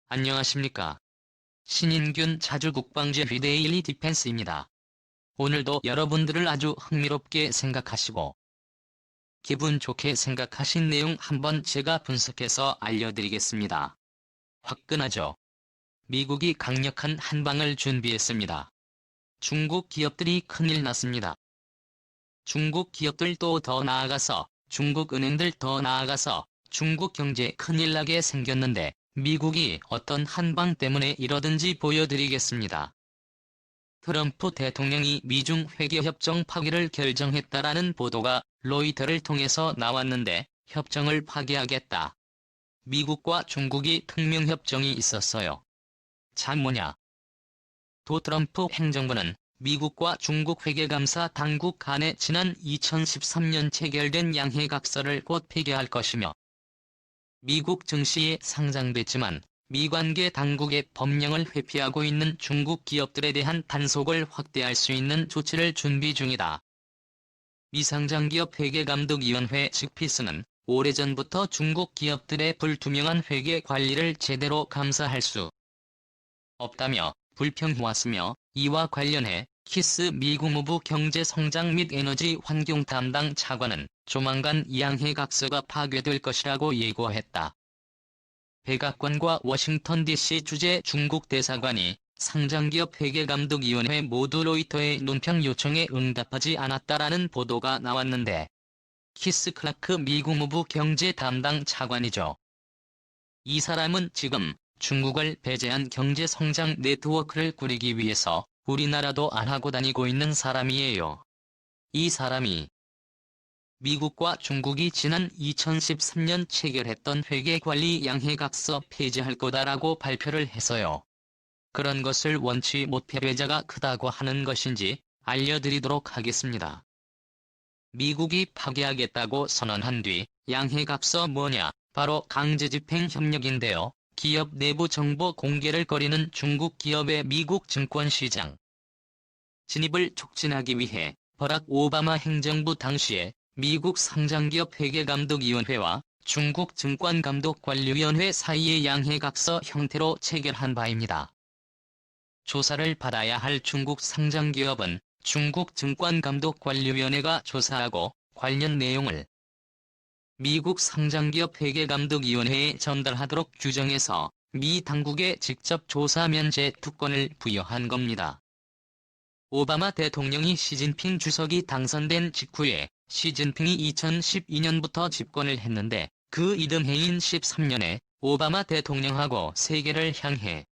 안녕하십니까. 신인균 자주국방제휘 데일리 디펜스입니다. 오늘도 여러분들을 아주 흥미롭게 생각하시고 기분 좋게 생각하신 내용 한번 제가 분석해서 알려드리겠습니다. 화끈하죠. 미국이 강력한 한방을 준비했습니다. 중국 기업들이 큰일 났습니다. 중국 기업들 또 더 나아가서 중국 은행들 더 나아가서 중국 경제 큰일 나게 생겼는데 미국이 어떤 한방 때문에 이러든지 보여드리겠습니다. 트럼프 대통령이 미중 회계협정 파기를 결정했다라는 보도가 로이터를 통해서 나왔는데 협정을 파기하겠다. 미국과 중국이 특명협정이 있었어요. 참 뭐냐? 도 트럼프 행정부는 미국과 중국 회계감사 당국 간에 지난 2013년 체결된 양해각서를 곧 폐기할 것이며 미국 증시에 상장됐지만 미관계 당국의 법령을 회피하고 있는 중국 기업들에 대한 단속을 확대할 수 있는 조치를 준비 중이다. 미상장기업 회계감독위원회 즉 피스는 오래전부터 중국 기업들의 불투명한 회계 관리를 제대로 감사할 수 없다며 불평해왔으며 이와 관련해 키스 미 국무부 경제성장 및 에너지 환경 담당 차관은 조만간 양해각서가 파괴될 것이라고 예고했다. 백악관과 워싱턴 DC 주재 중국 대사관이 상장기업 회계감독위원회 모두 로이터의 논평 요청에 응답하지 않았다라는 보도가 나왔는데 키스 클라크 미 국무부 경제 담당 차관이죠. 이 사람은 지금 중국을 배제한 경제성장 네트워크를 꾸리기 위해서 우리나라도 안 하고 다니고 있는 사람이에요. 이 사람이 미국과 중국이 지난 2013년 체결했던 회계관리 양해각서 폐지할 거다라고 발표를 해서요. 그런 것을 원치 못 패배자가 크다고 하는 것인지 알려드리도록 하겠습니다. 미국이 파기하겠다고 선언한 뒤 양해각서 뭐냐? 바로 강제집행협력인데요. 기업 내부 정보 공개를 거리는 중국 기업의 미국 증권시장 진입을 촉진하기 위해 버락 오바마 행정부 당시에 미국 상장기업 회계감독위원회와 중국 증권감독관리위원회 사이의 양해각서 형태로 체결한 바입니다. 조사를 받아야 할 중국 상장기업은 중국 증권감독관리위원회가 조사하고 관련 내용을 미국 상장기업 회계감독위원회에 전달하도록 규정해서 미 당국에 직접 조사 면제 특권을 부여한 겁니다. 오바마 대통령이 시진핑 주석이 당선된 직후에 시진핑이 2012년부터 집권을 했는데 그 이듬해인 13년에 오바마 대통령하고 세계를 향해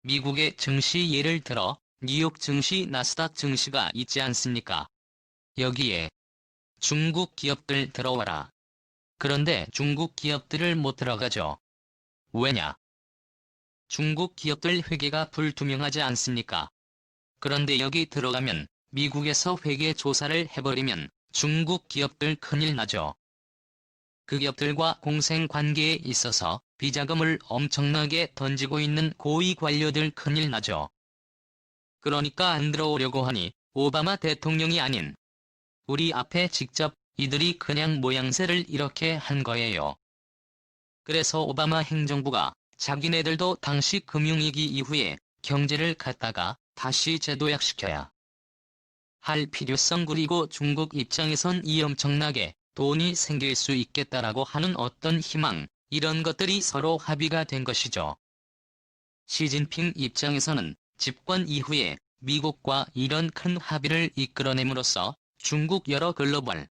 미국의 증시 예를 들어 뉴욕 증시 나스닥 증시가 있지 않습니까? 여기에 중국 기업들 들어와라. 그런데 중국 기업들을 못 들어가죠. 왜냐? 중국 기업들 회계가 불투명하지 않습니까? 그런데 여기 들어가면 미국에서 회계 조사를 해버리면 중국 기업들 큰일 나죠. 그 기업들과 공생관계에 있어서 비자금을 엄청나게 던지고 있는 고위 관료들 큰일 나죠. 그러니까 안 들어오려고 하니 오바마 대통령이 아닌 우리 앞에 직접 이들이 그냥 모양새를 이렇게 한 거예요. 그래서 오바마 행정부가 자기네들도 당시 금융위기 이후에 경제를 갖다가 다시 재도약시켜야 할 필요성 그리고 중국 입장에선 이 엄청나게 돈이 생길 수 있겠다라고 하는 어떤 희망, 이런 것들이 서로 합의가 된 것이죠. 시진핑 입장에서는 집권 이후에 미국과 이런 큰 합의를 이끌어냄으로써 중국 여러 글로벌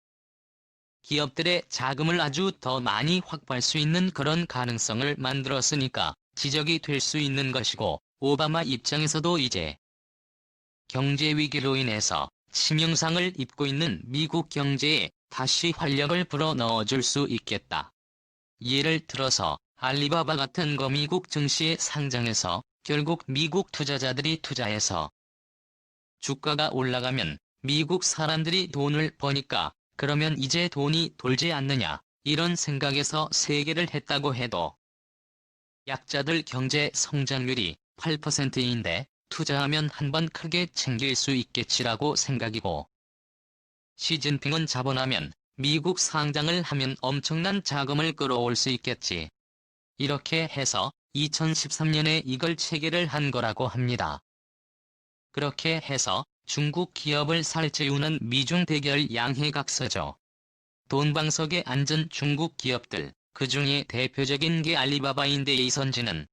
기업들의 자금을 아주 더 많이 확보할 수 있는 그런 가능성을 만들었으니까 지적이 될 수 있는 것이고 오바마 입장에서도 이제 경제 위기로 인해서 치명상을 입고 있는 미국 경제에 다시 활력을 불어넣어줄 수 있겠다. 예를 들어서 알리바바 같은 거 미국 증시에 상장해서 결국 미국 투자자들이 투자해서 주가가 올라가면 미국 사람들이 돈을 버니까 그러면 이제 돈이 돌지 않느냐 이런 생각에서 세개를 했다고 해도 약자들 경제 성장률이 8%인데 투자하면 한번 크게 챙길 수 있겠지라고 생각이고 시진핑은 자본하면 미국 상장을 하면 엄청난 자금을 끌어올 수 있겠지. 이렇게 해서 2013년에 이걸 체결을 한 거라고 합니다. 그렇게 해서 중국 기업을 살찌우는 미중 대결 양해각서죠. 돈방석에 앉은 중국 기업들, 그중에 대표적인 게 알리바바인데 이선진은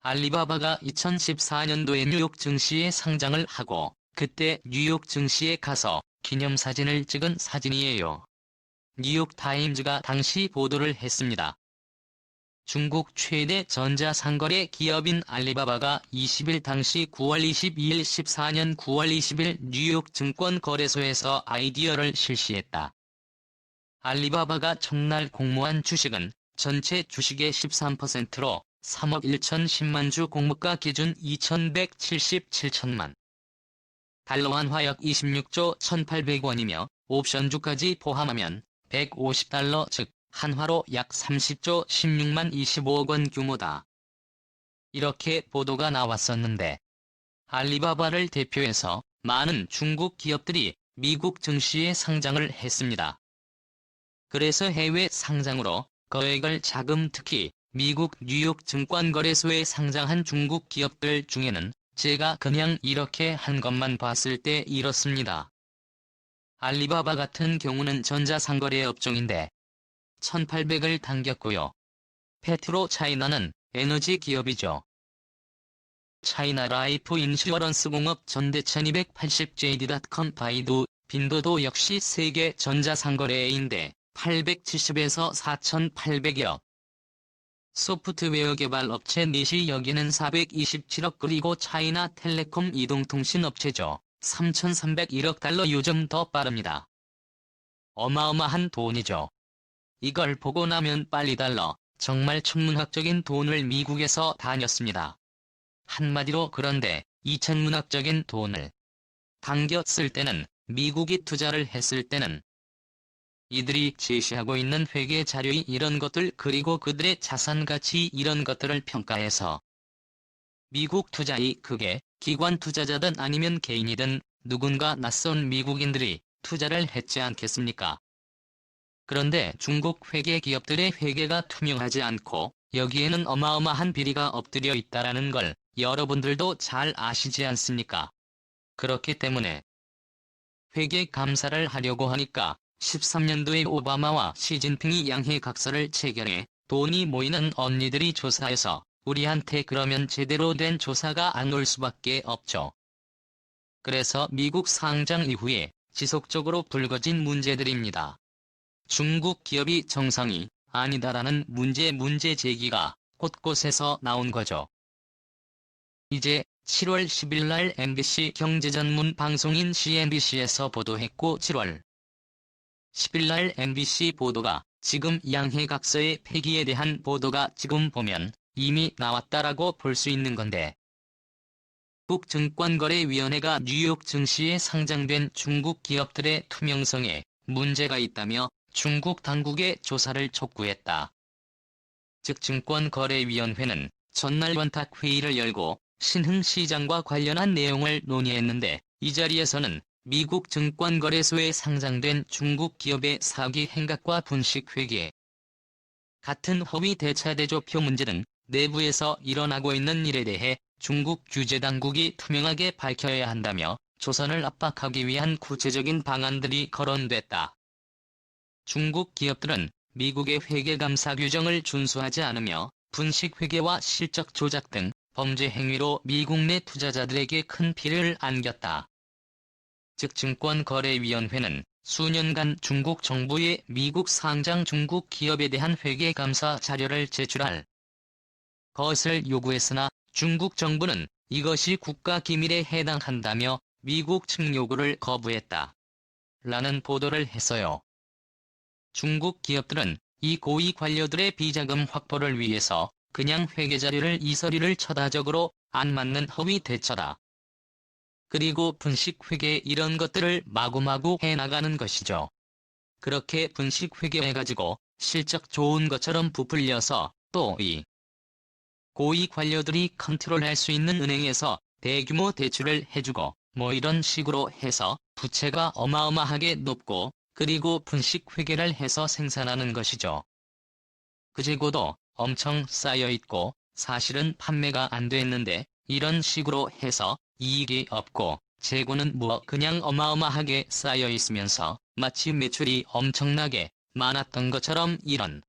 알리바바가 2014년도에 뉴욕 증시에 상장을 하고 그때 뉴욕 증시에 가서 기념사진을 찍은 사진이에요. 뉴욕타임즈가 당시 보도를 했습니다. 중국 최대 전자상거래 기업인 알리바바가 20일 당시 9월 22일 14년 9월 20일 뉴욕 증권거래소에서 IDO를 실시했다. 알리바바가 첫날 공모한 주식은 전체 주식의 13%로 3억 1,010만 주 공모가 기준 2,177천만 달러 한화약 26조 1,800원이며 옵션주까지 포함하면 150달러 즉 한화로 약 30조 16만 25억 원 규모다. 이렇게 보도가 나왔었는데 알리바바를 대표해서 많은 중국 기업들이 미국 증시에 상장을 했습니다. 그래서 해외 상장으로 거액을 자금 특히 미국 뉴욕 증권거래소에 상장한 중국 기업들 중에는 제가 그냥 이렇게 한 것만 봤을 때 이렇습니다. 알리바바 같은 경우는 전자상거래 업종인데 1800을 당겼고요. 페트로 차이나는 에너지 기업이죠. 차이나 라이프 인슈어런스 공업 전대 1280jd.com 바이두 빈도도 역시 세계 전자상거래인데 870에서 4800여. 소프트웨어 개발 업체 넷이 여기는 427억 그리고 차이나 텔레콤 이동통신 업체죠. 3,301억 달러 요즘 더 빠릅니다. 어마어마한 돈이죠. 이걸 보고 나면 빨리 달러, 정말 천문학적인 돈을 미국에서 다녔습니다. 한마디로 그런데 이 천문학적인 돈을 당겨 쓸 때는 미국이 투자를 했을 때는 이들이 제시하고 있는 회계 자료의 이런 것들 그리고 그들의 자산 가치 이런 것들을 평가해서 미국 투자이 그게 기관 투자자든 아니면 개인이든 누군가 낯선 미국인들이 투자를 했지 않겠습니까? 그런데 중국 회계 기업들의 회계가 투명하지 않고 여기에는 어마어마한 비리가 엎드려 있다라는 걸 여러분들도 잘 아시지 않습니까? 그렇기 때문에 회계 감사를 하려고 하니까 13년도에 오바마와 시진핑이 양해각서를 체결해 돈이 모이는 언니들이 조사해서 우리한테 그러면 제대로 된 조사가 안 올 수밖에 없죠. 그래서 미국 상장 이후에 지속적으로 불거진 문제들입니다. 중국 기업이 정상이 아니다라는 문제 제기가 곳곳에서 나온 거죠. 이제 7월 10일 날 MBC 경제전문 방송인 CNBC에서 보도했고 7월 10일 날 MBC 보도가 지금 양해각서의 폐기에 대한 보도가 지금 보면 이미 나왔다라고 볼 수 있는 건데 국증권거래위원회가 뉴욕 증시에 상장된 중국 기업들의 투명성에 문제가 있다며 중국 당국에 조사를 촉구했다. 즉 증권거래위원회는 전날 원탁회의를 열고 신흥 시장과 관련한 내용을 논의했는데 이 자리에서는 미국 증권거래소에 상장된 중국 기업의 사기 행각과 분식 회계 같은 허위 대차대조표 문제등 내부에서 일어나고 있는 일에 대해 중국 규제당국이 투명하게 밝혀야 한다며 조선을 압박하기 위한 구체적인 방안들이 거론됐다. 중국 기업들은 미국의 회계감사 규정을 준수하지 않으며 분식회계와 실적 조작 등 범죄 행위로 미국 내 투자자들에게 큰 피해를 안겼다. 즉 증권거래위원회는 수년간 중국 정부에 미국 상장 중국 기업에 대한 회계감사 자료를 제출할 것을 요구했으나 중국 정부는 이것이 국가기밀에 해당한다며 미국 측 요구를 거부했다. 라는 보도를 했어요. 중국 기업들은 이 고위 관료들의 비자금 확보를 위해서 그냥 회계자료를 이서리를 처다적으로 안 맞는 허위 대처다. 그리고 분식회계 이런 것들을 마구마구 해나가는 것이죠. 그렇게 분식회계해가지고 실적 좋은 것처럼 부풀려서 또 이 고위 관료들이 컨트롤할 수 있는 은행에서 대규모 대출을 해주고 뭐 이런 식으로 해서 부채가 어마어마하게 높고 그리고 분식회계를 해서 생산하는 것이죠. 그 재고도 엄청 쌓여있고 사실은 판매가 안 됐는데 이런 식으로 해서 이익이 없고 재고는 그냥 어마어마하게 쌓여 있으면서 마치 매출이 엄청나게 많았던 것처럼 이런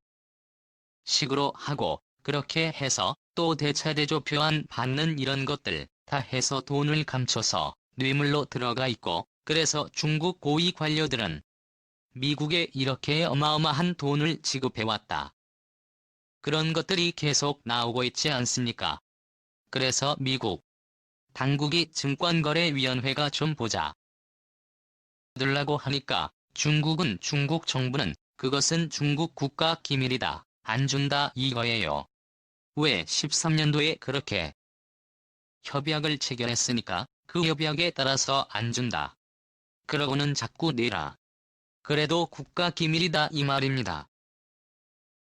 식으로 하고 그렇게 해서 또 대차대조 표안 받는 이런 것들 다 해서 돈을 감춰서 뇌물로 들어가 있고 그래서 중국 고위 관료들은 미국에 이렇게 어마어마한 돈을 지급해왔다. 그런 것들이 계속 나오고 있지 않습니까? 그래서 미국 당국이 증권거래위원회가 좀 보자 들라고 하니까 중국 정부는 그것은 중국 국가 기밀이다. 안 준다 이거예요. 왜 13년도에 그렇게 협약을 체결했으니까 그 협약에 따라서 안 준다. 그러고는 자꾸 내라. 그래도 국가 기밀이다 이 말입니다.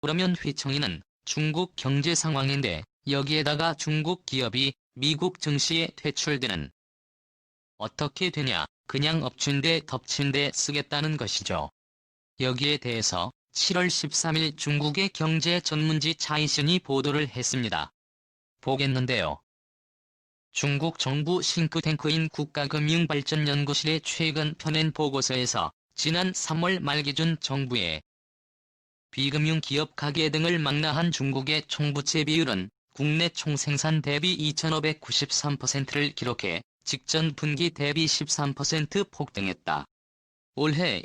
그러면 휘청이는 중국 경제 상황인데 여기에다가 중국 기업이 미국 증시에 퇴출되는 어떻게 되냐 그냥 엎친데 덮친데 쓰겠다는 것이죠. 여기에 대해서 7월 13일 중국의 경제 전문지 차이신이 보도를 했습니다. 보겠는데요. 중국 정부 싱크탱크인 국가금융발전연구실의 최근 펴낸 보고서에서 지난 3월 말 기준 정부의 비금융기업 가계 등을 망라한 중국의 총부채 비율은 국내 총생산 대비 2593%를 기록해 직전 분기 대비 13% 폭등했다. 올해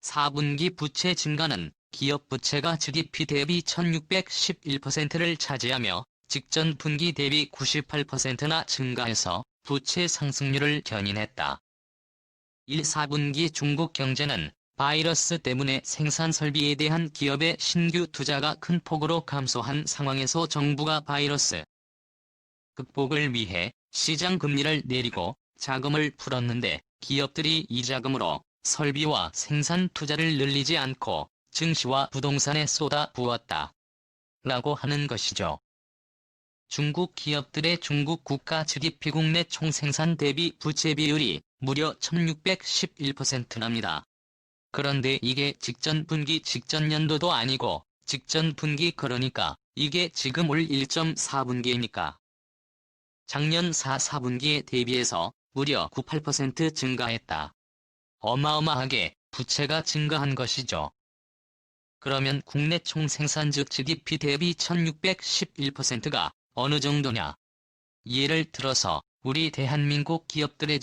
4분기 부채 증가는 기업 부채가 GDP 대비 1611%를 차지하며 직전 분기 대비 98%나 증가해서 부채 상승률을 견인했다. 4분기 중국 경제는 바이러스 때문에 생산 설비에 대한 기업의 신규 투자가 큰 폭으로 감소한 상황에서 정부가 바이러스 극복을 위해 시장 금리를 내리고 자금을 풀었는데 기업들이 이 자금으로 설비와 생산 투자를 늘리지 않고 증시와 부동산에 쏟아 부었다. 라고 하는 것이죠. 중국 기업들의 중국 국가 GDP 국내 총생산 대비 부채 비율이 무려 1611%랍니다. 그런데 이게 직전 분기 직전 연도도 아니고 직전 분기 그러니까 이게 지금 올 1.4분기입니까? 작년 4분기에 대비해서 무려 98% 증가했다. 어마어마하게 부채가 증가한 것이죠. 그러면 국내 총생산 즉 GDP 대비 1611%가 어느 정도냐? 예를 들어서 우리 대한민국 기업들의